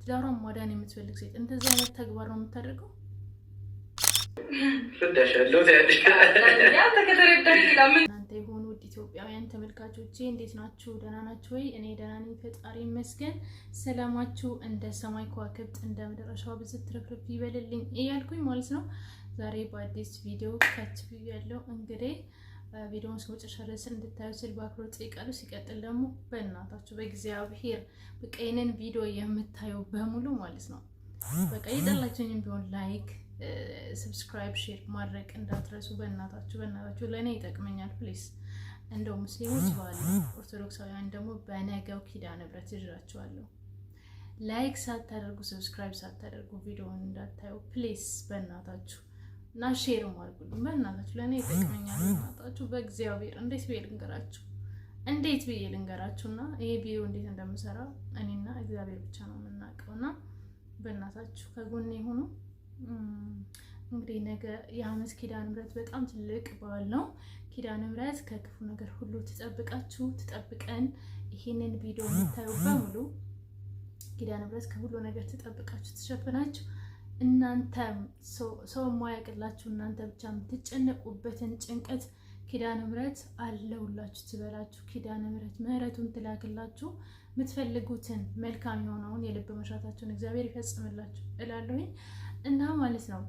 ትዳሯን ማዳን የምትፈልግ ሴት እንደዚህ አይነት ተግባር ነው የምታደርገው? እናንተ የሆኑ ውድ ኢትዮጵያውያን ተመልካቾቼ እንዴት ናችሁ? ደህና ናችሁ ወይ? እኔ ደህና ነኝ፣ ፈጣሪ ይመስገን። ሰላማችሁ እንደ ሰማይ ከዋክብት እንደ ምድር አሸዋ ብዝት ትርፍርፍ ይበልልኝ እያልኩኝ ማለት ነው ዛሬ በአዲስ ቪዲዮ ከች ብያለሁ። እንግዲህ ቪዲዮውን እስከመጨረሻ ድረስ እንድታዩ ስል በአክብሮት እጠይቃለሁ። ሲቀጥል ደግሞ በእናታችሁ በእግዚአብሔር በቃ ይሄንን ቪዲዮ የምታዩ በሙሉ ማለት ነው በቃ የጠላችሁኝም ቢሆን ላይክ፣ ሰብስክራይብ፣ ሼር ማድረግ እንዳትረሱ። በእናታችሁ ለእኔ ይጠቅመኛል ፕሊስ። እንደው ሙስሊሞች ባሉ ኦርቶዶክሳውያን ደግሞ በነገው ኪዳነ ምሕረት ይዣችኋለሁ። ላይክ ሳታደርጉ ሰብስክራይብ ሳታደርጉ ቪዲዮውን እንዳታዩ ፕሊስ በእናታችሁ እና ሼር ማድረጉልኝ በእናታችሁ ለእኔ ይጠቅመኛል። በእናታችሁ በእግዚአብሔር እንዴት ብዬ ልንገራችሁና ይሄ ቪዲዮ እንዴት እንደምሰራ እኔና እግዚአብሔር ብቻ ነው የምናውቀውና በእናታችሁ ከጎኔ ሆኖ እንግዲህ ነገ የዓመት ኪዳነ ምሕረት በጣም ትልቅ በዓል ነው። ኪዳነ ምሕረት ከክፉ ነገር ሁሉ ትጠብቀን። ይሄንን ቪዲዮ የምታዩ በሙሉ ኪዳነ ምሕረት ከሁሉ ነገር ትጠብቃችሁ ትሸፍናችሁ። እናንተ ሰው የማያውቅላችሁ እናንተ ብቻ የምትጨነቁበትን ጭንቀት ኪዳነ ምሕረት አለውላችሁ ትበላችሁ። ኪዳነ ምሕረት ምሕረቱን ትላክላችሁ። የምትፈልጉትን መልካም የሆነውን የልብ መሻታችሁን እግዚአብሔር ይፈጽምላችሁ እላለሁኝ እና ማለት ነው።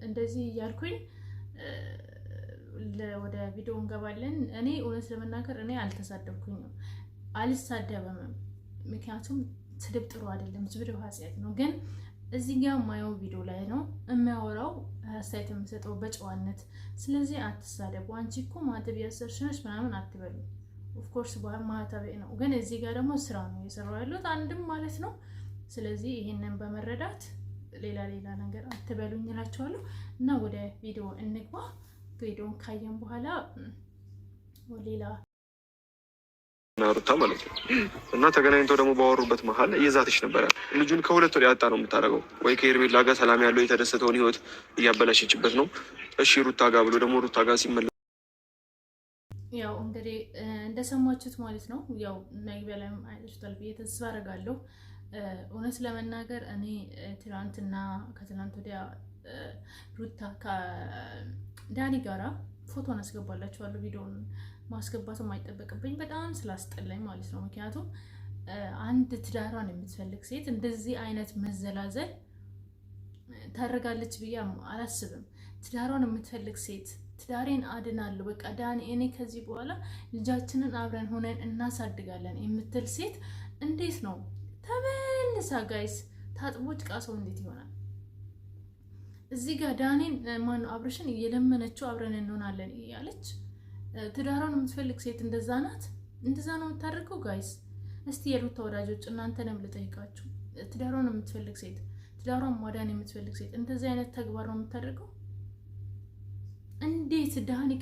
እንደዚህ እያልኩኝ ወደ ቪዲዮ እንገባለን። እኔ እውነት ለመናገር እኔ አልሳደብም፣ ምክንያቱም ስድብ ጥሩ አይደለም፣ ስድብ ኃጢአት ነው። ግን እዚህ ጋር የማየው ቪዲዮ ላይ ነው የሚያወራው፣ አስተያየት የምሰጠው በጨዋነት። ስለዚህ አትሳደቡ። አንቺ እኮ ማተብ ያሰርሽ ነሽ ምናምን አትበሉ። ኦፍኮርስ ማተብ ነው፣ ግን እዚህ ጋር ደግሞ ስራ ነው እየሰራው ያሉት አንድም ማለት ነው። ስለዚህ ይሄንን በመረዳት ሌላ ነገር አትበሉኝ እላችኋለሁ እና ወደ ቪዲዮ እንግባ። ቪዲዮን ካየን በኋላ ሌላ ሩታ ማለት ነው እና ተገናኝተው ደግሞ ባወሩበት መሀል እየዛተች ነበረ። ልጁን ከሁለት ወዲያ ያጣ ነው የምታደርገው፣ ወይ ከሄርሜላ ጋር ሰላም ያለው የተደሰተውን ህይወት እያበላሸችበት ነው። እሺ ሩታ ጋር ብሎ ደግሞ ሩታ ጋር ሲመለስ ያው እንግዲህ እንደሰማችሁት ማለት ነው። ያው መግቢያ ላይ አይታችሁታል ብዬ ተስፋ አደርጋለሁ። እውነት ለመናገር እኔ ትናንትና ከትናንት ወዲያ ሩታ ከዳኒ ጋራ ፎቶን አስገባላችኋለሁ። ቪዲዮን ማስገባት የማይጠበቅብኝ በጣም ስላስጠላኝ ማለት ነው። ምክንያቱም አንድ ትዳሯን የምትፈልግ ሴት እንደዚህ አይነት መዘላዘል ታደርጋለች ብዬ አላስብም። ትዳሯን የምትፈልግ ሴት ትዳሬን አድናለሁ በቃ ዳኒ እኔ ከዚህ በኋላ ልጃችንን አብረን ሆነን እናሳድጋለን የምትል ሴት እንዴት ነው ተመልሳ ጋይስ ታጥቦ ጭቃ ሰው እንዴት ይሆናል? እዚህ ጋር ዳኒን ማነው አብረሽን እየለመነችው አብረን እንሆናለን እያለች ትዳሯን የምትፈልግ ሴት እንደዛ ናት? እንደዛ ነው የምታደርገው ጋይስ? እስቲ የሩታ ወዳጆች እናንተንም ልጠይቃችሁ። ትዳሯን የምትፈልግ ሴት ትዳሯን ማዳን የምትፈልግ ሴት እንደዚህ አይነት ተግባር ነው የምታደርገው? እንዴት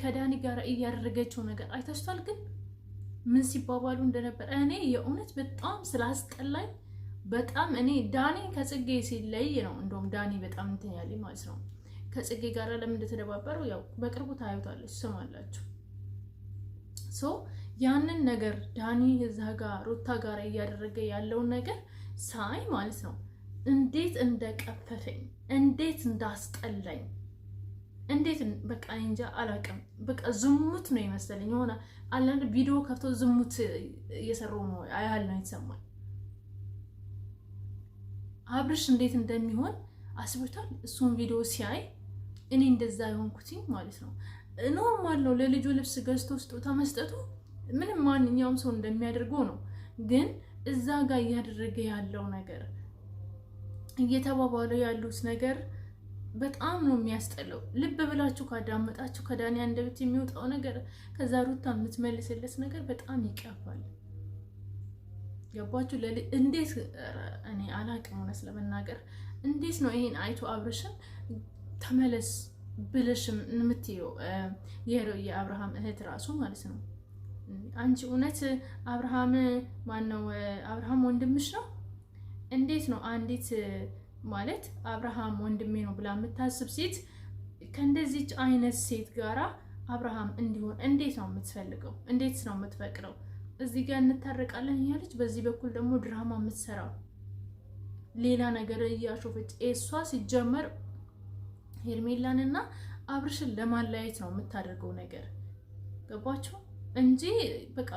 ከዳኒ ጋር እያደረገችው ነገር አይታችኋል? ግን ምን ሲባባሉ እንደነበር እኔ የእውነት በጣም ስላስጠላኝ በጣም እኔ ዳኒ ከጽጌ ሲለይ ነው እንደውም ዳኒ በጣም እንትን ያለኝ ማለት ነው። ከጽጌ ጋር ለምን እንደተደባበሩ ያው በቅርቡ ታዩታለች፣ ስማላችሁ። ያንን ነገር ዳኒ እዛ ጋር ሩታ ጋር እያደረገ ያለውን ነገር ሳይ ማለት ነው እንዴት እንደቀፈፈኝ፣ እንዴት እንዳስጠላኝ፣ እንዴት በቃ እንጃ አላውቅም። በቃ ዝሙት ነው ይመስለኝ። የሆነ አንዳንድ ቪዲዮ ከፍቶ ዝሙት እየሰሩ ነው ያህል ነው የተሰማኝ። አብርሽ እንዴት እንደሚሆን አስበታል። እሱን ቪዲዮ ሲያይ እኔ እንደዛ የሆንኩትኝ ማለት ነው። ኖርማል ነው ለልጁ ልብስ ገዝቶ ስጦታ መስጠቱ ምንም ማንኛውም ሰው እንደሚያደርገው ነው። ግን እዛ ጋር እያደረገ ያለው ነገር እየተባባሉ ያሉት ነገር በጣም ነው የሚያስጠላው። ልብ ብላችሁ ካዳመጣችሁ ከዳኒ አንደበት የሚወጣው ነገር ከዛ ሩታ የምትመልስለት ነገር በጣም ይቀፋል። ገባችሁ? እንዴት እኔ አላቅም እውነት ለመናገር እንዴት ነው ይሄን አይቶ አብርሽን ተመለስ ብለሽም የምትይው የአብርሃም እህት ራሱ ማለት ነው። አንቺ እውነት አብርሃም ማነው? አብርሃም ወንድምሽ ነው? እንዴት ነው አንዲት ማለት አብርሃም ወንድሜ ነው ብላ የምታስብ ሴት ከእንደዚች አይነት ሴት ጋራ አብርሃም እንዲሆን እንዴት ነው የምትፈልገው? እንዴት ነው የምትፈቅደው? እዚህ ጋር እንታረቃለን እያለች በዚህ በኩል ደግሞ ድራማ የምትሰራው ሌላ ነገር እያሾፈች እሷ ሲጀመር ሄርሜላንና አብርሽን ለማለያየት ነው የምታደርገው ነገር ገባችሁ? እንጂ በቃ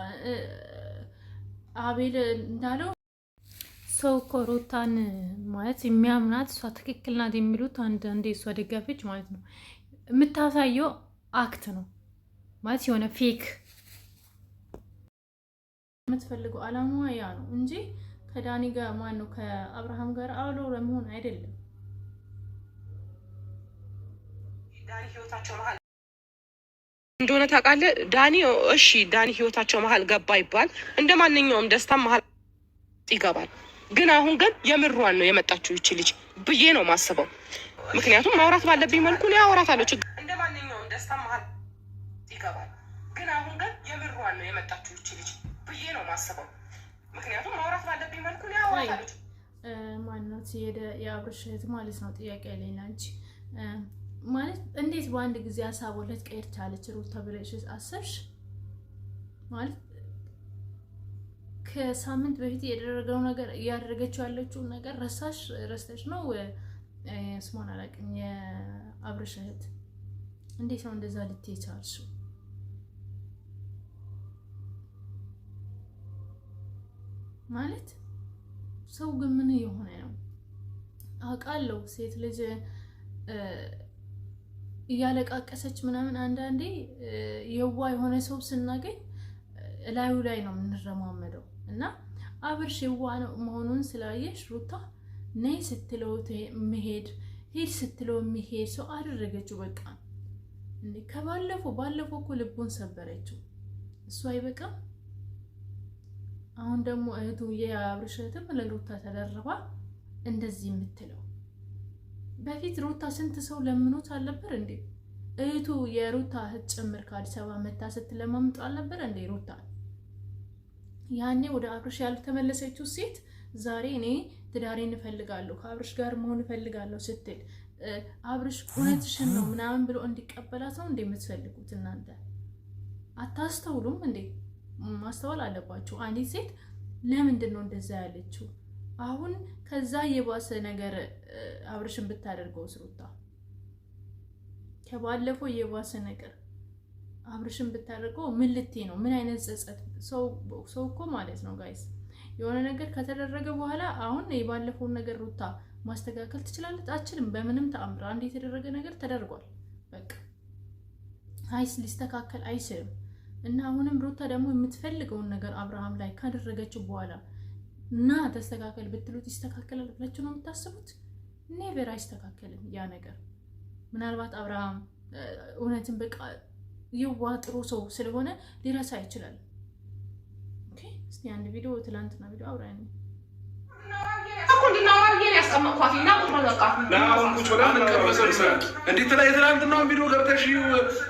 አቤል እንዳለው ሰው እኮ ሩታን ማለት የሚያምናት እሷ ትክክል ናት የሚሉት አንዳንዴ እሷ ደጋፊዎች ማለት ነው የምታሳየው አክት ነው ማለት የሆነ ፌክ የምትፈልገው አላማዋ ያ ነው እንጂ ከዳኒ ጋር ማን ነው ከአብርሃም ጋር አብሮ ለመሆን አይደለም። ዳኒ ህይወታቸው መሀል እንደሆነ ታውቃለህ። ዳኒ እሺ፣ ዳኒ ህይወታቸው መሀል ገባ ይባል እንደ ማንኛውም ደስታ መሀል ይገባል። ግን አሁን ግን የምሯን ነው የመጣችው ይቺ ልጅ ብዬ ነው ማስበው። ምክንያቱም ማውራት ባለብኝ መልኩ ነው አወራታለሁ። እንደ ማንኛውም ደስታ መሀል ይገባል። ግን አሁን ግን የምሯን ነው የመጣችው ይቺ ልጅ ብዬ ነው ማስበው። ምክንያቱም ማውራት ባለብኝ መልኩ ነው አወራታለሁ። ማንነት የአብርሽ እህት ማለት ነው። ጥያቄ ላይ አንቺ ማለት እንዴት በአንድ ጊዜ ሀሳብ ወለት ቀይር ቻለች ሩታ ብለሽ አሰብሽ? ማለት ከሳምንት በፊት ያደረገው ነገር ያደረገችው ያለችው ነገር ረስተሽ ነው? ስሞን አላውቅም። የአብርሽ እህት እንዴት ነው እንደዛ ልትይ ቻልሽው? ማለት ሰው ግን ምን የሆነ ነው አውቃለሁ። ሴት ልጅ እያለቃቀሰች ምናምን አንዳንዴ የዋ የሆነ ሰው ስናገኝ ላዩ ላይ ነው የምንረማመደው። እና አብርሽ የዋ ነው መሆኑን ስላየሽ ሩታ ነይ ስትለው መሄድ ሄድ ስትለው የሚሄድ ሰው አደረገችው። በቃ እንዴ ባለፈው እኮ ልቡን ሰበረችው። እሱ አይበቃም? አሁን ደግሞ እህቱ የአብርሽ እህትም ለሩታ ተደረባ እንደዚህ የምትለው በፊት ሩታ ስንት ሰው ለምኖት አልነበር እንዴ? እህቱ የሩታ እህት ጭምር ከአዲስ አበባ መታ ስትለማምጥ አልነበር እንዴ? ሩታ ያኔ ወደ አብርሽ ያልተመለሰችው ሴት ዛሬ እኔ ትዳሬን እፈልጋለሁ ከአብርሽ ጋር መሆን እፈልጋለሁ ስትል አብርሽ እውነትሽን ነው ምናምን ብሎ እንዲቀበላት ነው እንዴ የምትፈልጉት እናንተ? አታስተውሉም እንዴ? ማስተዋል አለባችሁ። አንዲት ሴት ለምንድን ነው እንደዛ ያለችው? አሁን ከዛ የባሰ ነገር አብርሽን ብታደርገው ሩታ ከባለፈው የባሰ ነገር አብርሽን ብታደርገው ምን ልትይ ነው? ምን አይነት ጸጸት? ሰው እኮ ማለት ነው ጋይስ የሆነ ነገር ከተደረገ በኋላ አሁን የባለፈውን ነገር ሩታ ማስተካከል ትችላለች? አችልም በምንም ተአምር። አንድ የተደረገ ነገር ተደርጓል። በቃ ሊስተካከል አይችልም። እና አሁንም ሩታ ደግሞ የምትፈልገውን ነገር አብርሃም ላይ ካደረገችው በኋላ እና ተስተካከል ብትሉት ይስተካከላል ብላችሁ ነው የምታስቡት? ኔቨር አይስተካከልም ያ ነገር። ምናልባት አብርሃም እውነትን በቃ የዋ ጥሩ ሰው ስለሆነ ሊረሳ ይችላል። ኦኬ፣ እስቲ አንድ ቪዲዮ ትላንትና ቪዲዮ አብራኝ እንዴት ላይ ትናንትናው ቪዲዮ ገብተሽ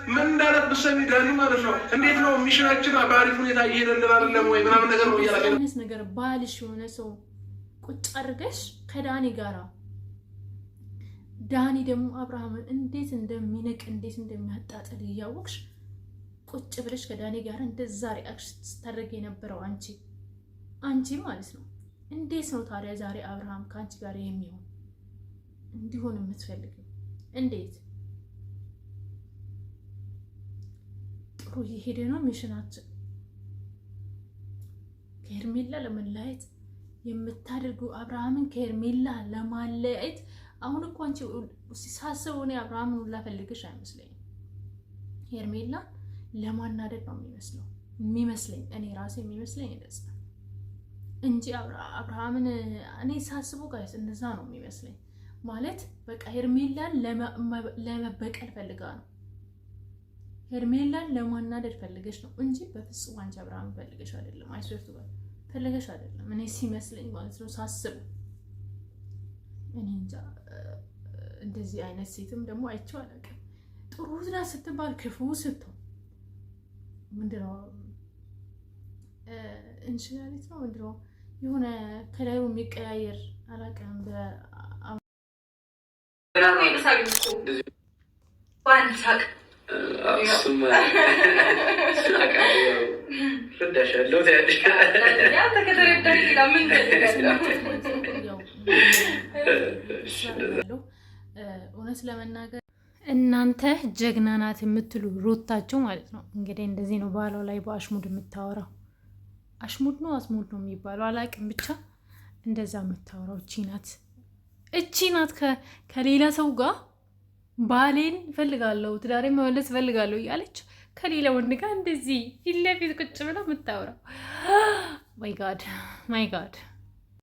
ምን እንዳለት ብትሰሚ ዳኒ ማለት ነው እንዴት ነው ሚሽናችን በአሪፍ ሁኔታ እየሄደልን አይደለም ወይ ምናምን ነገር ነው እያላገኘሽ ነገር ባልሽ የሆነ ሰው ቁጭ አድርገሽ ከዳኒ ጋራ ዳኒ ደግሞ አብርሃምን እንዴት እንደሚነቅ እንዴት እንደሚያጣጥል እያወቅሽ ቁጭ ብለሽ ከዳኒ ጋር እንደዛ ሪአክሽን ስታደርግ የነበረው አንቺ ማለት ነው። እንዴት ነው ታዲያ ዛሬ አብርሃም ከአንቺ ጋር የሚሆን እንዲሆን የምትፈልጊው? እንዴት ጥሩ እየሄደ ነው ሚሽናችን። ከሄርሜላ ለመለያየት የምታደርጉ አብርሃምን ከሄርሜላ ለማለያየት አሁን እኮ አንቺ ሳስበው እኔ አብርሃምን ሁላ ፈልግሽ አይመስለኝም። ሄርሜላ ለማናደድ ነው የሚመስለኝ እኔ ራሴ የሚመስለኝ እንደዛ እንጂ አብርሃምን እኔ ሳስበው ጋይስ እንደዛ ነው የሚመስለኝ። ማለት በቃ ሄርሜላን ለመበቀል ፈልጋ ነው፣ ሄርሜላን ለማናደድ ፈልገሽ ነው እንጂ በፍጹም አንቺ አብርሃምን ፈልገሽ አይደለም። አይሶርቱ ጋር ፈልገሽ አይደለም እኔ ሲመስለኝ ማለት ነው ሳስበው። እኔ እንጃ እንደዚህ አይነት ሴትም ደግሞ አይቼው አላውቅም። ጥሩ ናት ስትባል ክፉ ስትሆን ምንድነው እንሽላሊት ነው ምንድነው የሆነ ከለሩ የሚቀያየር አላውቅም። እውነት ለመናገር እናንተ ጀግና ናት የምትሉ ሩታቸው ማለት ነው። እንግዲህ እንደዚህ ነው ባሏ ላይ በአሽሙድ የምታወራው። አሽሙድ ነው አስሙድ ነው የሚባለው አላቅም፣ ብቻ እንደዛ የምታወራው እቺ ናት። ከሌላ ሰው ጋር ባሌን ፈልጋለሁ፣ ትዳሬን መመለስ ፈልጋለሁ እያለች ከሌላ ወንድ ጋር እንደዚህ ፊት ለፊት ቁጭ ብላ የምታወራው። ማይ ጋድ